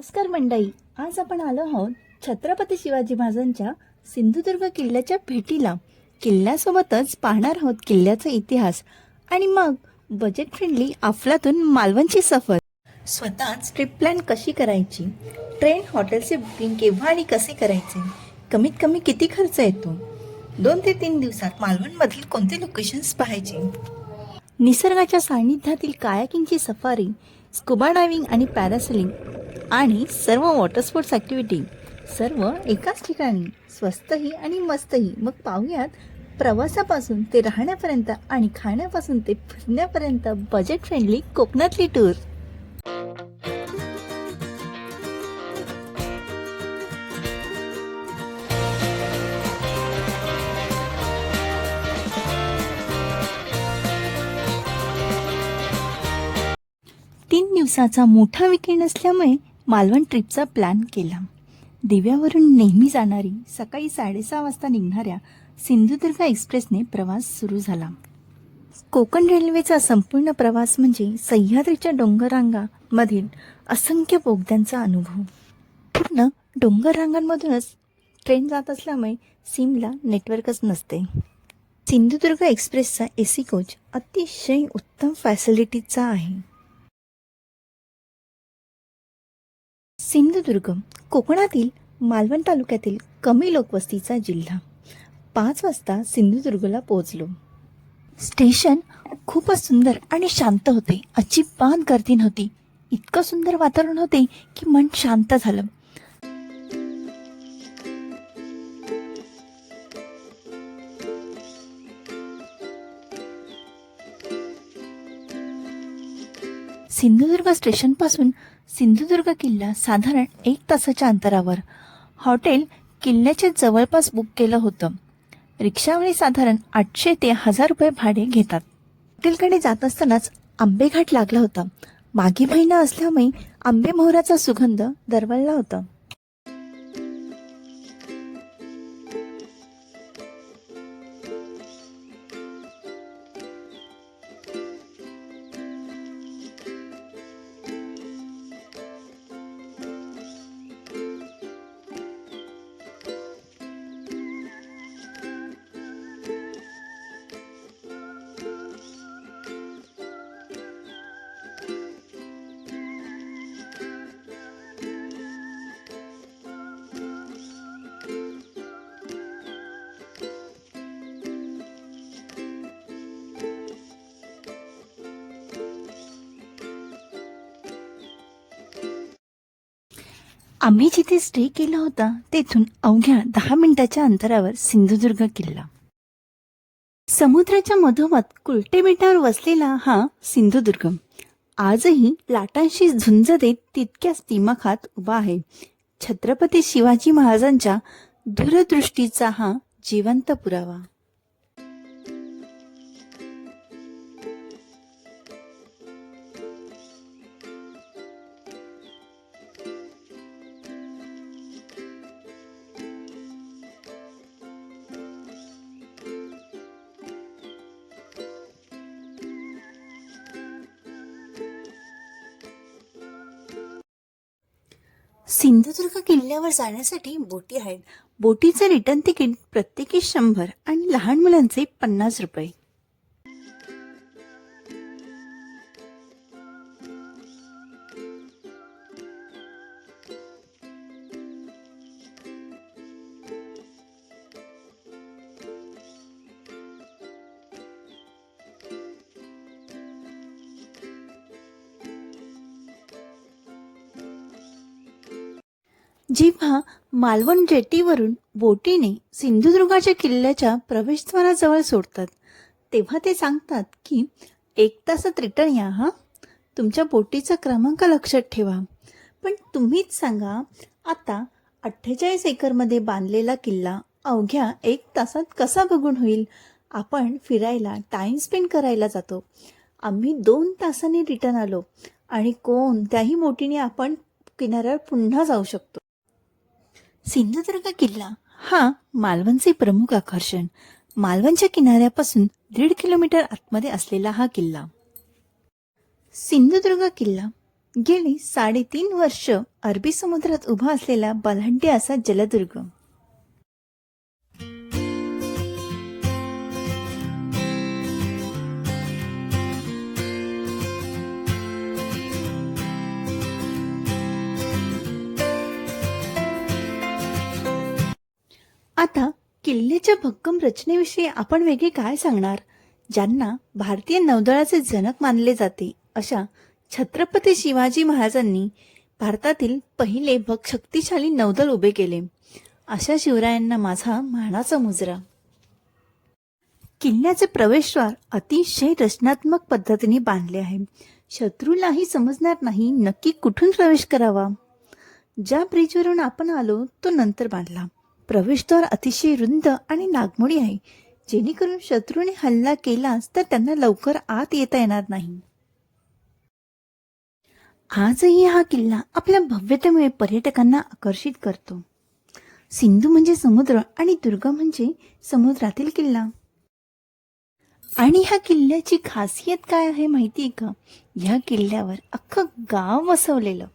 नमस्कार मंडळी, आज आपण आलो आहोत छत्रपती शिवाजी महाराजांच्या सिंधुदुर्ग किल्ल्याच्या भेटीला. किल्ल्यासोबतच पाहणार आहोत किल्ल्याचा इतिहास आणि मग बजेट फ्रेंडली अफलातून मालवणची सफर. स्वतःच ट्रिप प्लॅन कशी करायची, ट्रेन हॉटेलचे बुकिंग केव्हा आणि कसे करायचे, कमीत कमी किती खर्च येतो, 2 ते 3 दिवसात मालवणमधील कोणते लोकेशन्स पाहायचे, निसर्गाच्या सानिध्यातील कायाकिंगची सफारी, स्कुबा डायव्हिंग आणि पॅरासेलिंग आणि सर्व वॉटर स्पोर्ट्स ॲक्टिव्हिटी सर्व एकाच ठिकाणी, स्वस्तही आणि मस्तही. मग पाहूयात प्रवासापासून ते राहण्यापर्यंत आणि खाण्यापासून ते फिरण्यापर्यंत बजेट फ्रेंडली कोकणातली टूर. तीन दिवसाचा मोठा विकेंड असल्यामुळे मालवण ट्रिपचा प्लॅन केला. दिव्यावरून नेहमी जाणारी सकाळी 6:30 वाजता निघणाऱ्या सिंधुदुर्ग एक्सप्रेसने प्रवास सुरू झाला. कोकण रेल्वेचा संपूर्ण प्रवास म्हणजे सह्याद्रीच्या डोंगररांगामधील असंख्य बोगद्यांचा अनुभव. पूर्ण डोंगररांगांमधूनच ट्रेन जात असल्यामुळे सिमला नेटवर्कच नसते. सिंधुदुर्ग एक्सप्रेसचा AC कोच अतिशय उत्तम फॅसिलिटीचा आहे. सिंधुदुर्ग कोकणातील मालवण तालुक्यातील कमी लोकवस्तीचा जिल्हा. 5 वाजता सिंधुदुर्गला पोहोचलो. स्टेशन खूपच सुंदर आणि शांत होते. अजिबात गर्दी नव्हती. इतकं सुंदर वातावरण होते की मन शांत झालं. सिंधुदुर्ग स्टेशनपासून सिंधुदुर्ग किल्ला साधारण 1 तासाच्या अंतरावर. हॉटेल किल्ल्याच्या जवळपास बुक केलं होतं. रिक्षावाले साधारण 800 ते 1000 रुपये भाडे घेतात. हॉटेलकडे जात असतानाच आंबेघाट लागला होता. मागे महिना असल्यामुळे आंबे मोहराचा सुगंध दरवळला होता. आम्ही जिथे स्टे केला होता तेथून अवघ्या 10 मिनिटाच्या अंतरावर सिंधुदुर्ग किल्ला. समुद्राच्या मधोमध कुलटे बेटावर वसलेला हा सिंधुदुर्ग आजही लाटांशी झुंज देत तितक्याच दिमाखात उभा आहे. छत्रपती शिवाजी महाराजांच्या दूरदृष्टीचा हा जिवंत पुरावा. सिंधुदुर्ग किल्ल्यावर जाण्यासाठी बोटी आहेत. बोटीचे रिटर्न तिकीट प्रत्येकी 100 आणि लहान मुलांचे 50 रुपये. जेव्हा मालवण जेटीवरून बोटीने सिंधुदुर्गाच्या किल्ल्याच्या प्रवेशद्वाराजवळ सोडतात तेव्हा ते सांगतात की 1 तासात रिटर्न या हा. तुमच्या बोटीचा क्रमांक लक्षात ठेवा. पण तुम्हीच सांगा, आता 48 एकरमध्ये बांधलेला किल्ला अवघ्या 1 तासात कसा बघून होईल. आपण फिरायला टाइम स्पेंड करायला जातो. आम्ही 2 तासांनी रिटर्न आलो आणि कोणत्याही बोटीने आपण किनाऱ्यावर पुन्हा जाऊ शकतो. सिंधुदुर्ग किल्ला हा मालवणचे प्रमुख आकर्षण. मालवणच्या किनाऱ्यापासून 1.5 किलोमीटर आतमध्ये असलेला हा किल्ला. सिंधुदुर्ग किल्ला गेली 3.5 वर्ष अरबी समुद्रात उभा असलेला बलाढ्य असा जलदुर्ग. आता किल्ल्याच्या भक्कम रचनेविषयी आपण वेगळे काय सांगणार. ज्यांना भारतीय नौदलाचे जनक मानले जाते अशा छत्रपती शिवाजी महाराजांनी भारतातील पहिले शक्तिशाली नौदल उभे केले. अशा शिवरायांना माझा मानाचा मुजरा. किल्ल्याचे प्रवेशद्वार अतिशय रचनात्मक पद्धतीने बांधले आहे. शत्रूलाही समजणार नाही नक्की कुठून प्रवेश करावा. ज्या ब्रिजवरून आपण आलो तो नंतर बांधला. प्रवेशद्वार अतिशय रुंद आणि नागमोडी आहे, जेणेकरून शत्रूने हल्ला केलाच तर त्यांना लवकर आत येता येणार नाही. आजही हा किल्ला आपल्या भव्यतेमुळे पर्यटकांना आकर्षित करतो. सिंधू म्हणजे समुद्र आणि दुर्ग म्हणजे समुद्रातील किल्ला. आणि ह्या किल्ल्याची खासियत काय आहे माहिती आहे का? ह्या किल्ल्यावर अख्खं गाव वसवलेलं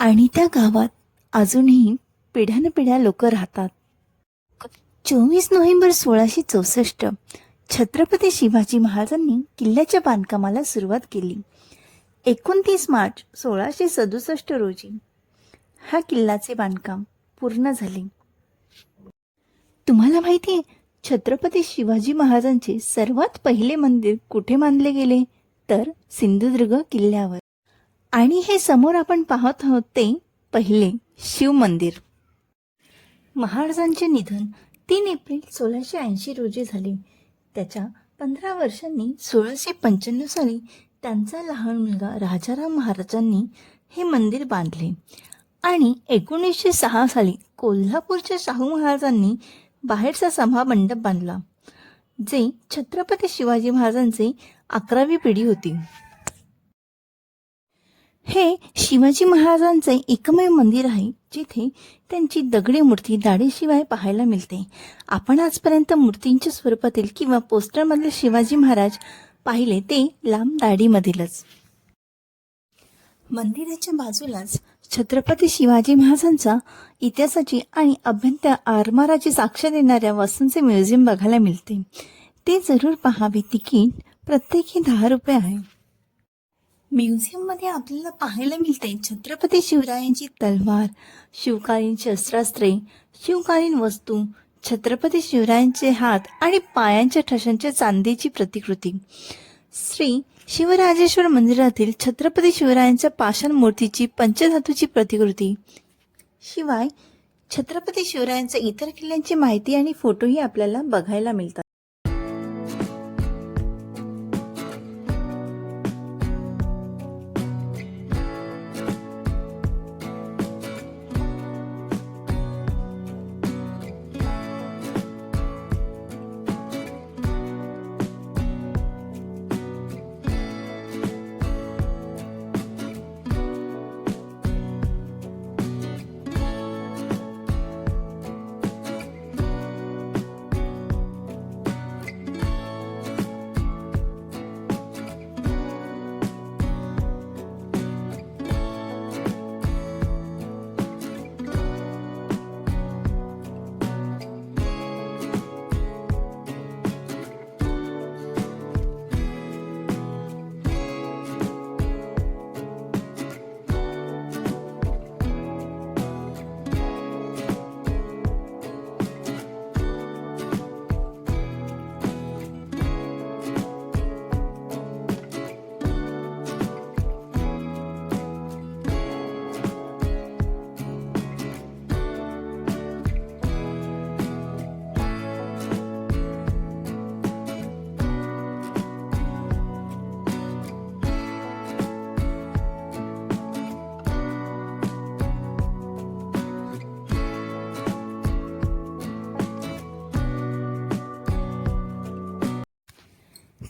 आणि त्या गावात अजूनही पिढ्यानपिढ्या लोक राहतात. 24 नोव्हेंबर 1664 छत्रपती शिवाजी महाराजांनी किल्ल्याच्या बांधकामाला सुरुवात केली. 29 मार्च 1667 रोजी हा किल्ल्याचे बांधकाम पूर्ण झाले. तुम्हाला माहिती आहे छत्रपती शिवाजी महाराजांचे सर्वात पहिले मंदिर कुठे बांधले गेले? तर सिंधुदुर्ग किल्ल्यावर. आणि हे समोर आपण पाहत आहोत ते पहिले शिव मंदिर. महाराजांचे निधन 3 एप्रिल 1680 रोजी झाले. त्याच्या 15 वर्षांनी 1695 साली त्यांचा लहान मुलगा राजाराम महाराजांनी हे मंदिर बांधले आणि 1906 साली कोल्हापूरच्या शाहू महाराजांनी बाहेरचा सभा मंडप बांधला, जे छत्रपती शिवाजी महाराजांचे 11वी पिढी होती. हे शिवाजी महाराजांचे एकमेव मंदिर आहे जिथे त्यांची दगडी मूर्ती दाढीशिवाय पाहायला मिळते. आपण आजपर्यंत मूर्तींच्या स्वरूपातील किंवा पोस्टरमधले शिवाजी महाराज पाहिले ते लांब दाढीमधीलच. मंदिराच्या बाजूलाच छत्रपती शिवाजी महाराजांचा इतिहासाची आणि अभ्यंतर आरमाराची साक्ष देणाऱ्या वस्तूंचे म्युझियम बघायला मिळते. ते जरूर पाहावे. तिकीट प्रत्येकी 10 रुपये आहे. म्युझियममध्ये आपल्याला पाहायला मिळते छत्रपती शिवरायांची तलवार, शिवकालीन शस्त्रास्त्रे, शिवकालीन वस्तू, छत्रपती शिवरायांचे हात आणि पायांच्या ठशांच्या चांदीची प्रतिकृती, श्री शिवराजेश्वर मंदिरातील छत्रपती शिवरायांच्या पाषाण मूर्तीची पंचधातूची प्रतिकृती, शिवाय छत्रपती शिवरायांच्या इतर किल्ल्यांची माहिती आणि फोटोही आपल्याला बघायला मिळतात.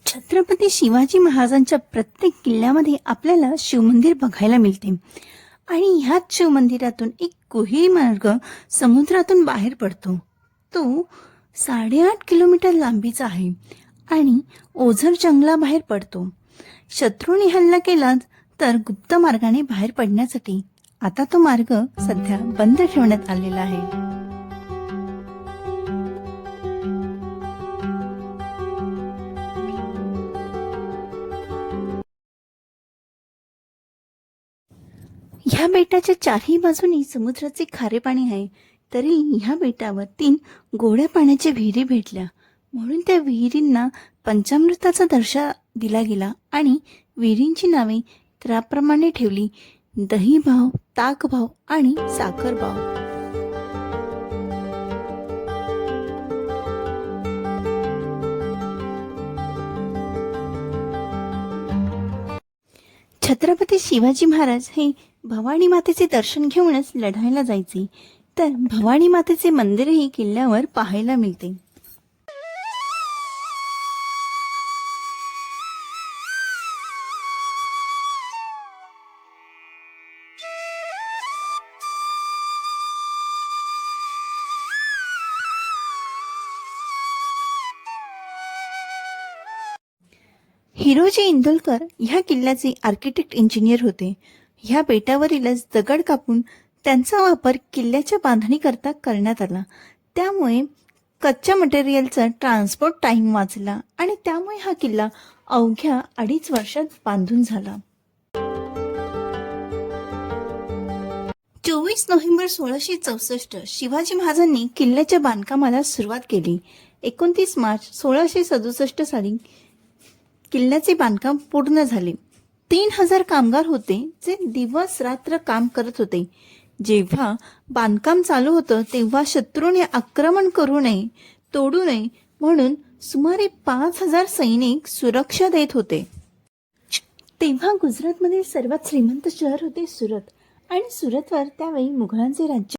छत्रपती शिवाजी महाराजांच्या प्रत्येक किल्ल्यामध्ये आपल्याला शिवमंदिर बघायला मिळते आणि ह्याच शिवमंदिरातून एक गुहेरी मार्ग समुद्रातून बाहेर पडतो. तो 8.5 किलोमीटर लांबीचा आहे आणि ओझर जंगलाबाहेर पडतो. शत्रूने हल्ला केला तर गुप्त मार्गाने बाहेर पडण्यासाठी. आता तो मार्ग सध्या बंद ठेवण्यात आलेला आहे. ह्या बेटाच्या चारही बाजूनी समुद्राचे खारे पाणी आहे. तरी ह्या बेटावर 3 गोड्या पाण्याच्या विहिरी भेटल्या, म्हणून त्या विहिरींना पंचामृताचा दर्जा दिला गेला आणि विहिरींची नावे त्याप्रमाणे ठेवली: दही भाव, ताक भाव आणि साखर भाव. छत्रपती शिवाजी महाराज हे भवानी मातेचे दर्शन घेऊनच लढायला जायचे. तर भवानी मातेचे मंदिरही किल्ल्यावर पाहायला मिळते. हिरोजी इंदोलकर ह्या किल्ल्याचे आर्किटेक्ट इंजिनियर होते. ह्या बेटावरीलच दगड कापून त्यांचा वापर किल्ल्याच्या बांधणीकरता करण्यात आला. त्यामुळे कच्च्या मटेरियलचा ट्रान्सपोर्ट टाइम वाचला आणि त्यामुळे हा किल्ला अवघ्या 2.5 वर्षात बांधून झाला. 24 नोव्हेंबर 1664 शिवाजी महाराजांनी किल्ल्याच्या बांधकामाला सुरुवात केली. 29 मार्च 1667 साली किल्ल्याचे बांधकाम पूर्ण झाले. 3000 कामगार होते जे दिवस रात्र काम करत होते. जेव्हा बांधकाम चालू होतं तेव्हा शत्रूने आक्रमण करू नये, तोडू नये म्हणून सुमारे 5000 सैनिक सुरक्षा देत होते. तेव्हा गुजरातमधील सर्वात श्रीमंत शहर होते सुरत आणि सुरतवर त्यावेळी मुघलांचे राज्य.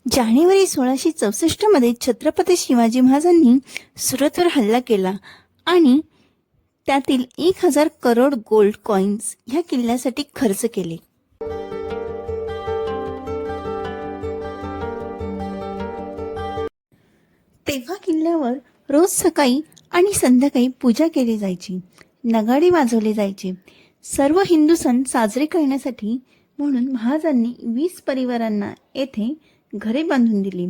जानेवारी 1664 मध्ये छत्रपती शिवाजी महाराजांनी सुरतवर हल्ला केला आणि त्यातील 1000 करोड गोल्ड कॉइन्स ह्या किल्ल्यासाठी खर्च केले. तेव्हा किल्ल्यावर रोज सकाळी आणि संध्याकाळी पूजा केली जायची, नगाडे वाजवले जायचे. सर्व हिंदू सण साजरे करण्यासाठी म्हणून महाराजांनी 20 परिवारांना येथे घरे बांधून दिली.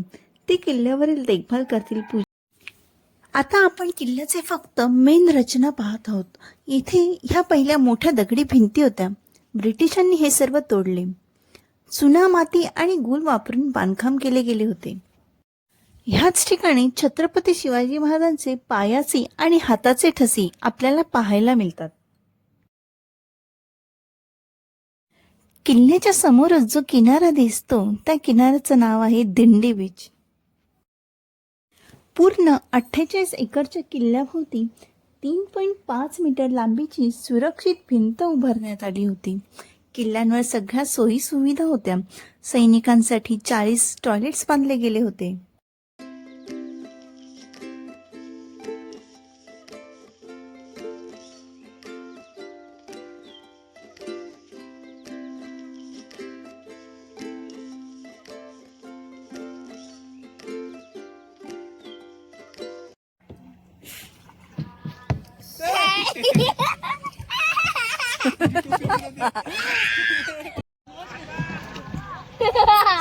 ते किल्ल्यावरील देखभाल करतील. आता आपण किल्ल्याचे फक्त मेन रचना पाहत आहोत. इथे ह्या पहिल्या मोठ्या दगडी भिंती होत्या. ब्रिटिशांनी हे सर्व तोडले. चुना, माती आणि गुल वापरून बांधकाम केले गेले होते. ह्याच ठिकाणी छत्रपती शिवाजी महाराजांचे पायाचे आणि हाताचे ठसे आपल्याला पाहायला मिळतात. किल्ल्याच्या समोरच जो किनारा दिसतो त्या किनाऱ्याचं नाव आहे दिंडी बीच. पूर्ण 48 एकरच्या किल्ल्याभोवती 3.5 मीटर लांबीची सुरक्षित भिंत उभारण्यात आली होती. किल्ल्यांवर सगळ्या सोयी सुविधा होत्या. सैनिकांसाठी 40 टॉयलेट्स बांधले गेले होते.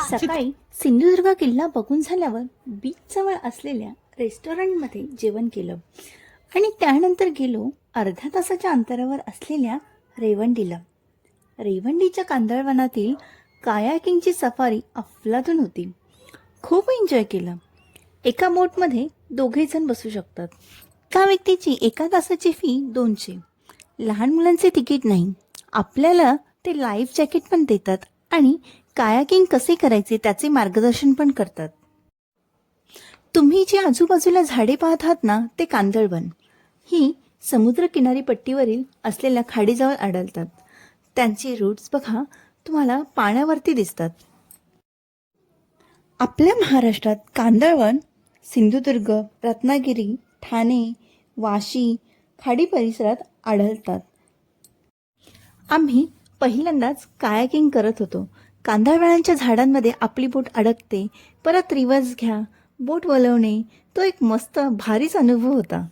सकाळी सिंधुदुर्ग किल्ला बघून झाल्यावर बीच जवळ असलेल्या रेस्टॉरंटमध्ये जेवण केलं आणि त्यानंतर गेलो अर्ध्या तासाच्या अंतरावर असलेल्या रेवंडीला. रेवंडीच्या कांदळवनातील कायाकिंगची सफारी अफलातून होती. खूप एन्जॉय केलं. एका बोटमध्ये 2 जण बसू शकतात. एका व्यक्तीची एका तासाची फी 200. लहान मुलांचे तिकीट नाही. आपल्याला ते लाईफ जॅकेट पण देतात आणि कायाकिंग कसे करायचे त्याचे मार्गदर्शन पण करतात. तुम्ही जी आजूबाजूला झाडे पाहत आहात ना ते कांदळवन. ही समुद्रकिनारी पट्टीवरील असलेल्या खाडीजवळ आढळतात. त्यांचे रूट्स बघा, तुम्हाला पाण्यावरती दिसतात. आपल्या महाराष्ट्रात कांदळवन सिंधुदुर्ग, रत्नागिरी, ठाणे, वाशी, खाडी परिसरात आढळतात. आम्ही पहिल्यांदाच कायाकिंग करत होतो. कांदळवनांच्या झाडांमध्ये आपली बोट अडकते, परत रिव्हर्स घ्या, बोट वळवणे, तो एक मस्त भारीच अनुभव होता.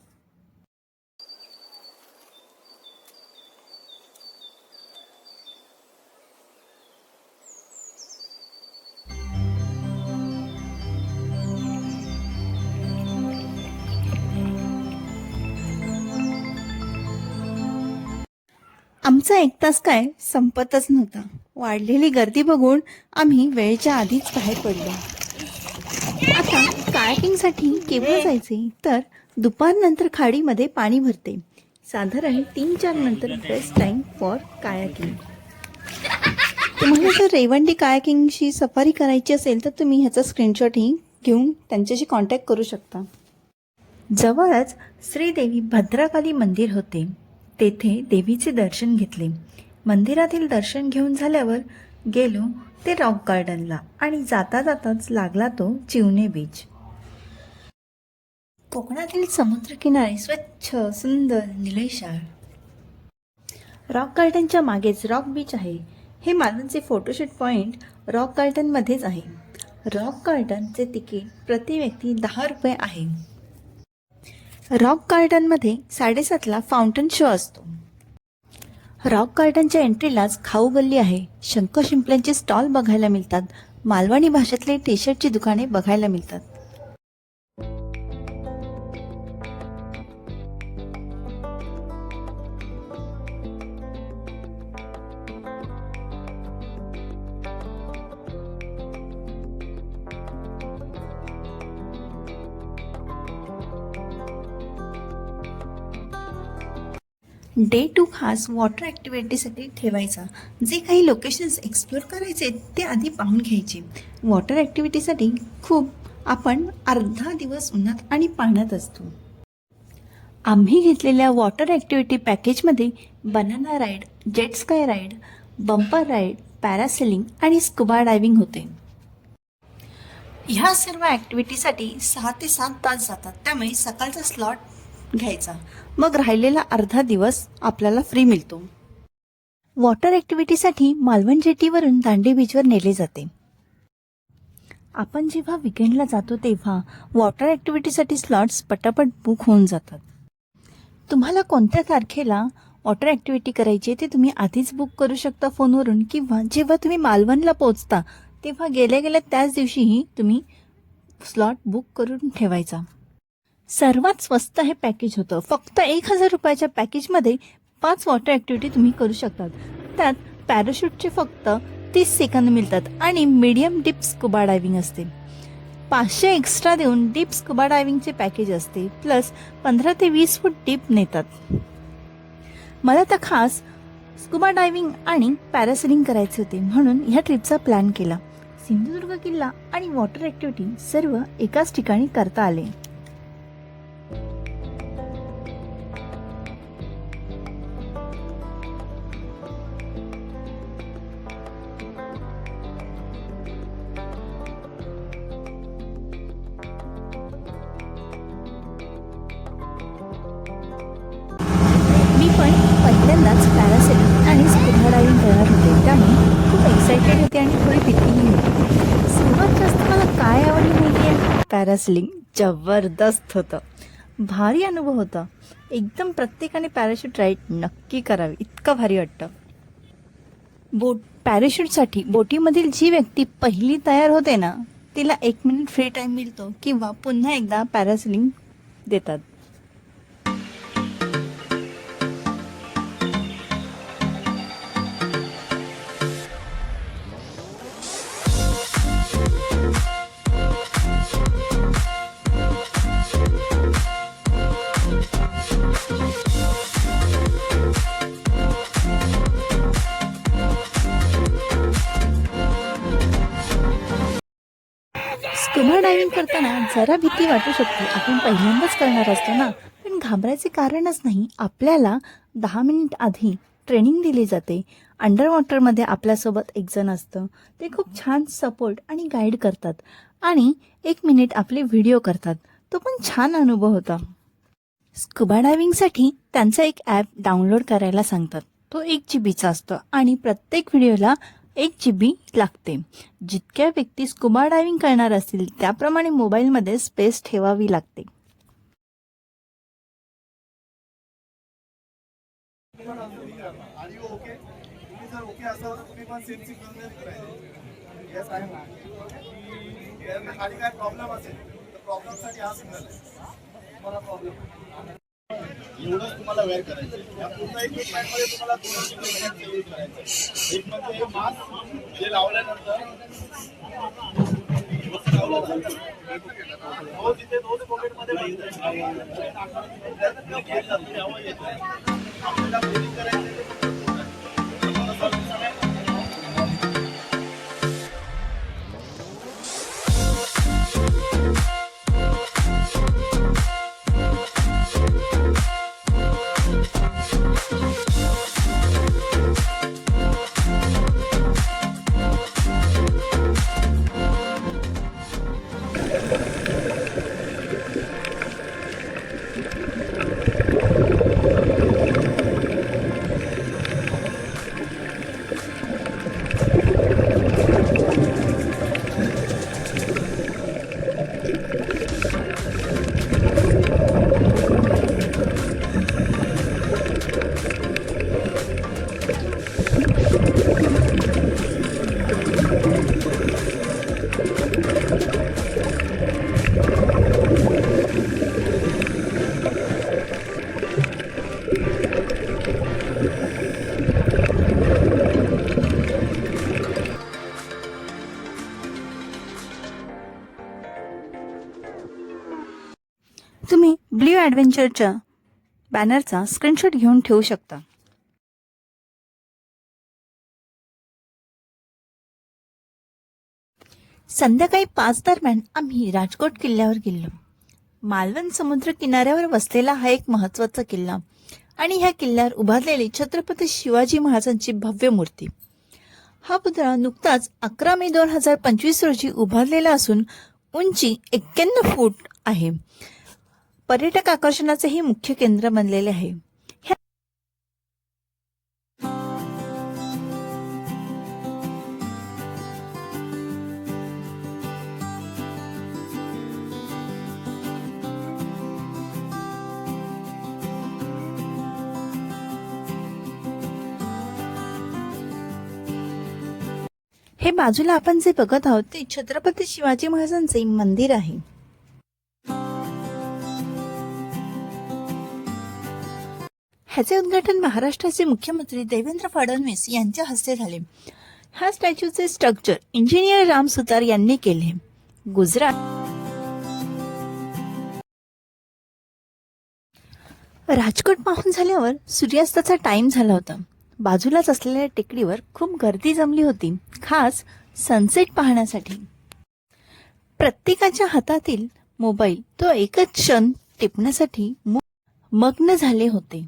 आमचा 1 तास काय संपतच नव्हता. वाढलेली गर्दी बघून आम्ही वेळेच्या आधीच बाहेर पडलो. आता कायाकिंगसाठी केव्हा जायचे तर दुपारनंतर खाडीमध्ये पाणी भरते. साधारण 3-4 नंतर बेस्ट टाइम फॉर कायाकिंग. तुम्हाला जर रेवंडी कायाकिंगची सफारी करायची असेल तर तुम्ही ह्याचा स्क्रीनशॉटही घेऊन त्यांच्याशी कॉन्टॅक्ट करू शकता. जवळच श्रीदेवी भद्रकाली मंदिर होते. तेथे देवीचे दर्शन घेतले. मंदिरातील दर्शन घेऊन झाल्यावर गेलो ते रॉक गार्डनला आणि जाता जाताच लागला तो चिवणे बीच. कोकणातील समुद्रकिनारे स्वच्छ सुंदर निळेशार. रॉक गार्डनच्या मागेच रॉक बीच आहे. हे मालवणचे फोटोशूट पॉईंट रॉक गार्डनमध्येच आहे. रॉक गार्डनचे तिकीट प्रति व्यक्ती 10 रुपये आहे. रॉक गार्डनमध्ये 7:30ला फाउंटन शो असतो. रॉक गार्डनच्या एंट्रीलाच खाऊ गल्ली आहे. शंख शिंपल्यांचे स्टॉल बघायला मिळतात. मालवणी भाषेतले टी शर्टची दुकाने बघायला मिळतात. डे 2 खास वॉटर ॲक्टिव्हिटीसाठी ठेवायचा. जे काही लोकेशन्स एक्सप्लोर करायचे ते आधी पाहून घ्यायचे. वॉटर ॲक्टिव्हिटीसाठी खूप आपण अर्धा दिवस उन्हात आणि पाण्यात असतो. आम्ही घेतलेल्या वॉटर ॲक्टिव्हिटी पॅकेजमध्ये banana ride, jet sky ride, bumper ride, parasailing आणि स्कुबा डायव्हिंग होते. ह्या सर्व ॲक्टिव्हिटीसाठी 6 ते 7 तास जातात. त्यामुळे सकाळचा स्लॉट घ्यायचा, मग राहिलेला अर्धा दिवस आपल्याला फ्री मिळतो. वॉटर ॲक्टिव्हिटीसाठी मालवण जेटीवरून दांडी बीचवर नेले जाते. आपण जेव्हा विकेंडला जातो तेव्हा वॉटर ॲक्टिव्हिटीसाठी स्लॉट्स पटापट बुक होऊन जातात. तुम्हाला कोणत्या तारखेला वॉटर ॲक्टिव्हिटी करायची ते तुम्ही आधीच बुक करू शकता फोनवरून, किंवा जेव्हा तुम्ही मालवणला पोहोचता तेव्हा गेल्या गेल्या त्याच दिवशीही तुम्ही स्लॉट बुक करून ठेवायचा. सर्वात स्वस्त हे पॅकेज होतं. फक्त 1,000 रुपयाच्या पॅकेजमध्ये 5 वॉटर ॲक्टिव्हिटी तुम्ही करू शकतात. त्यात पॅराशूटचे फक्त 30 सेकंद मिळतात आणि मीडियम डीप स्कुबा डायव्हिंग असते. 500 एक्स्ट्रा देऊन डीप स्कुबा डायव्हिंगचे पॅकेज असते. प्लस 15 ते 20 फूट डीप नेतात. मला तर खास स्कुबा डायव्हिंग आणि पॅरासेलिंग करायचे होते म्हणून ह्या ट्रिपचा प्लॅन केला. सिंधुदुर्ग किल्ला आणि वॉटर ॲक्टिव्हिटी सर्व एकाच ठिकाणी करता आले. मी पण पहिल्यांदाच पॅरासेलिंग आणि स्कुबा डायव्हिंग करणार होते. त्यामुळे खूप एक्सायटेड होते आणि थोडी भीतीही होती. सर्वात जास्त मला काय आवडलं माहिती आहे? पॅरासेलिंग जबरदस्त होतं. भारी अनुभव होता. एकदम प्रत्येकाने पॅराशूट राईड नक्की करावी, इतकं भारी वाटतं. पॅराशूटसाठी बोटीमधील जी व्यक्ती पहिली तयार होते ना, तिला 1 मिनिट फ्री टाईम मिळतो किंवा पुन्हा एकदा पॅरासेलिंग देतात. स्कुबा डायव्हिंग करताना जरा भीती वाटू शकते. आपण पहिल्यांदाच करणार असतो ना, पण घाबरायचे कारणच नाही. आपल्याला 10 मिनिट आधी ट्रेनिंग दिली जाते. अंडर वॉटरमध्ये आपल्यासोबत एक जण असतं. ते खूप छान सपोर्ट आणि गाईड करतात आणि 1 मिनिट आपले व्हिडिओ करतात. तो पण छान अनुभव होता. स्कुबा डायव्हिंगसाठी त्यांचा एक ॲप डाउनलोड करायला सांगतात. तो 1 GB असतो आणि प्रत्येक व्हिडिओला 1 GB लागते. जितक्या व्यक्ती स्कुबा डायव्हिंग करणार असतील त्याप्रमाणे मोबाईलमध्ये स्पेस ठेवावी लागते. प्रॉब्लेम असेल तर प्रॉब्लेमसाठी हा सिग्नल आहे. मला प्रॉब्लेम एवढंच तुम्हाला वेअर करायचं आहे. या पूर्ण एक पॅन्टमध्ये तुम्हाला दोन प्रकारचे यूज करायचं आहे. एक म्हणजे मास्क जे लावल्यानंतर हो तिथे दोन पॉकेटमध्ये आपल्याला ब्रिदिंग करायचं. तुम्ही ब्ल्यू ॲडव्हेंचरच्या बॅनरचा स्क्रीनशॉट घेऊन ठेवू शकता. संध्याकाळी 5 दरम्यान आम्ही राजकोट किल्ल्यावर गेलो. मालवण समुद्र किनाऱ्यावर वसलेला हा एक महत्वाचा किल्ला आणि ह्या किल्ल्यावर उभारलेली छत्रपती शिवाजी महाराजांची भव्य मूर्ती. हा पुतळा नुकताच 11 मे 2025 रोजी उभारलेला असून उंची 91 फूट आहे. पर्यटक आकर्षणाचे हे मुख्य केंद्र बनलेले आहे. हे बाजूला आपण जे बघत आहोत ते छत्रपती शिवाजी महाराजांचे मंदिर आहे. ह्याचे उद्घाटन महाराष्ट्राचे मुख्यमंत्री देवेंद्र फडणवीस यांच्या हस्ते झाले. ह्या स्टॅच्यूचे स्ट्रक्चर इंजिनियर राम सुतार यांनी केले. गुजरात राजकोट पाहून झाल्यावर सूर्यास्ताचा टाइम झाला होता. बाजूलाच असलेल्या टेकडीवर खूप गर्दी जमली होती, खास सनसेट पाहण्यासाठी. प्रत्येकाच्या हातातील मोबाईल तो एकच क्षण टिपण्यासाठी मग्न झाले होते.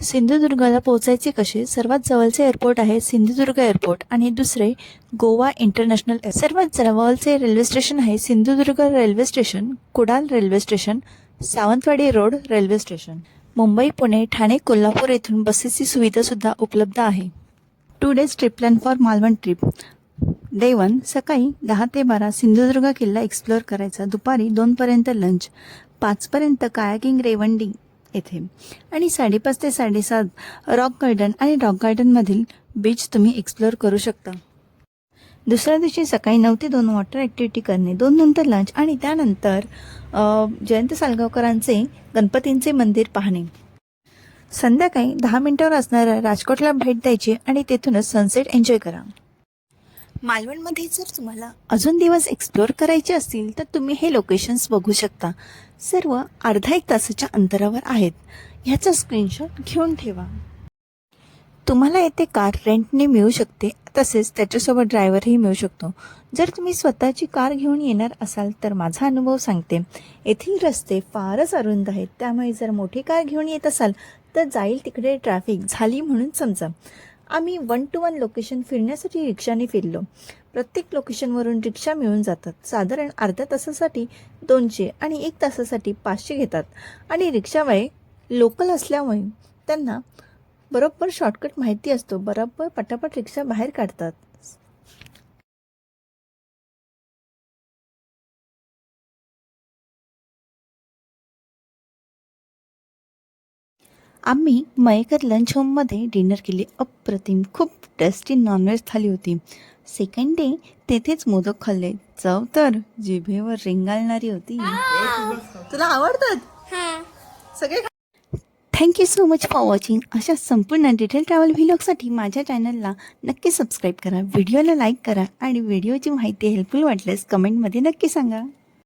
सिंधुदुर्गला पोहोचायचे कसे? सर्वात जवळचे एअरपोर्ट आहे सिंधुदुर्ग एअरपोर्ट आणि दुसरे गोवा इंटरनॅशनल एअरपोर्ट. सर्वात जवळचे रेल्वे स्टेशन आहे Sindhudurg railway station, Kudal railway station, Sawantwadi road railway station. Mumbai, Pune, Thane, Kolhapur येथून बसेसची सुविधा सुद्धा उपलब्ध आहे. 2 days trip plan for Malvan trip. Day 1 सकाळी 10 ते 12 सिंधुदुर्ग किल्ला एक्सप्लोअर करायचा. दुपारी 2 पर्यंत लंच, 5 पर्यंत कायाकिंग रेवंडी येथे आणि 5:30 ते 7:30 रॉक गार्डन आणि रॉक गार्डनमधील बीच तुम्ही एक्सप्लोअर करू शकता. दुसऱ्या दिवशी सकाळी 9 ते 2 वॉटर ॲक्टिव्हिटी करणे, 2 नंतर लंच आणि त्यानंतर जयंत सालगावकरांचे गणपतींचे मंदिर पाहणे. संध्याकाळी 10 मिनिटावर असणाऱ्या राजकोटला भेट द्यायची आणि तेथूनच सनसेट एन्जॉय करा. मालवणमध्ये जर तुम्हाला अजून दिवस एक्सप्लोअर करायचे असतील तर तुम्ही हे लोकेशन्स बघू शकता. सर्व अर्धा 1 तासाच्या अंतरावर आहेत. ह्याचा स्क्रीनशॉट घेऊन ठेवा. तुम्हाला येथे कार रेंटने मिळू शकते. तसेच त्याच्यासोबत ड्रायव्हरही मिळू शकतो. जर तुम्ही स्वतःची कार घेऊन येणार असाल तर माझा अनुभव सांगते. येथील रस्ते फारच अरुंद आहेत, त्यामुळे जर मोठी कार घेऊन येत असाल तर जाईल तिकडे ट्रॅफिक झाली म्हणून समजा. आम्ही 1 to 1 लोकेशन फिरण्यासाठी रिक्षाने फिरलो. प्रत्येक लोकेशनवरून रिक्षा मिळून जातात. साधारण अर्ध्या तासासाठी 200 आणि 1 तासासाठी 500 घेतात. आणि रिक्षावाले लोकल असल्यामुळे त्यांना बरोबर शॉर्टकट माहिती असतो. बरोबर पटापट रिक्षा बाहेर काढतात. आम्ही मयेकर लंच होममध्ये डिनर केले. अप्रतिम, खूप टेस्टी नॉनव्हेज थाली होती. सेकंड डे तेथेच मोदक खाल्ले. चव तर जिभेवर रेंगाळणारी होती. तुला आवडतात सगळे? Thank you so much for watching. अशा संपूर्ण डिटेल ट्रॅव्हल व्लॉगसाठी माझ्या चॅनलला नक्की सबस्क्राईब करा, व्हिडिओला लाईक करा आणि व्हिडिओची माहिती हेल्पफुल वाटल्यास कमेंटमध्ये नक्की सांगा.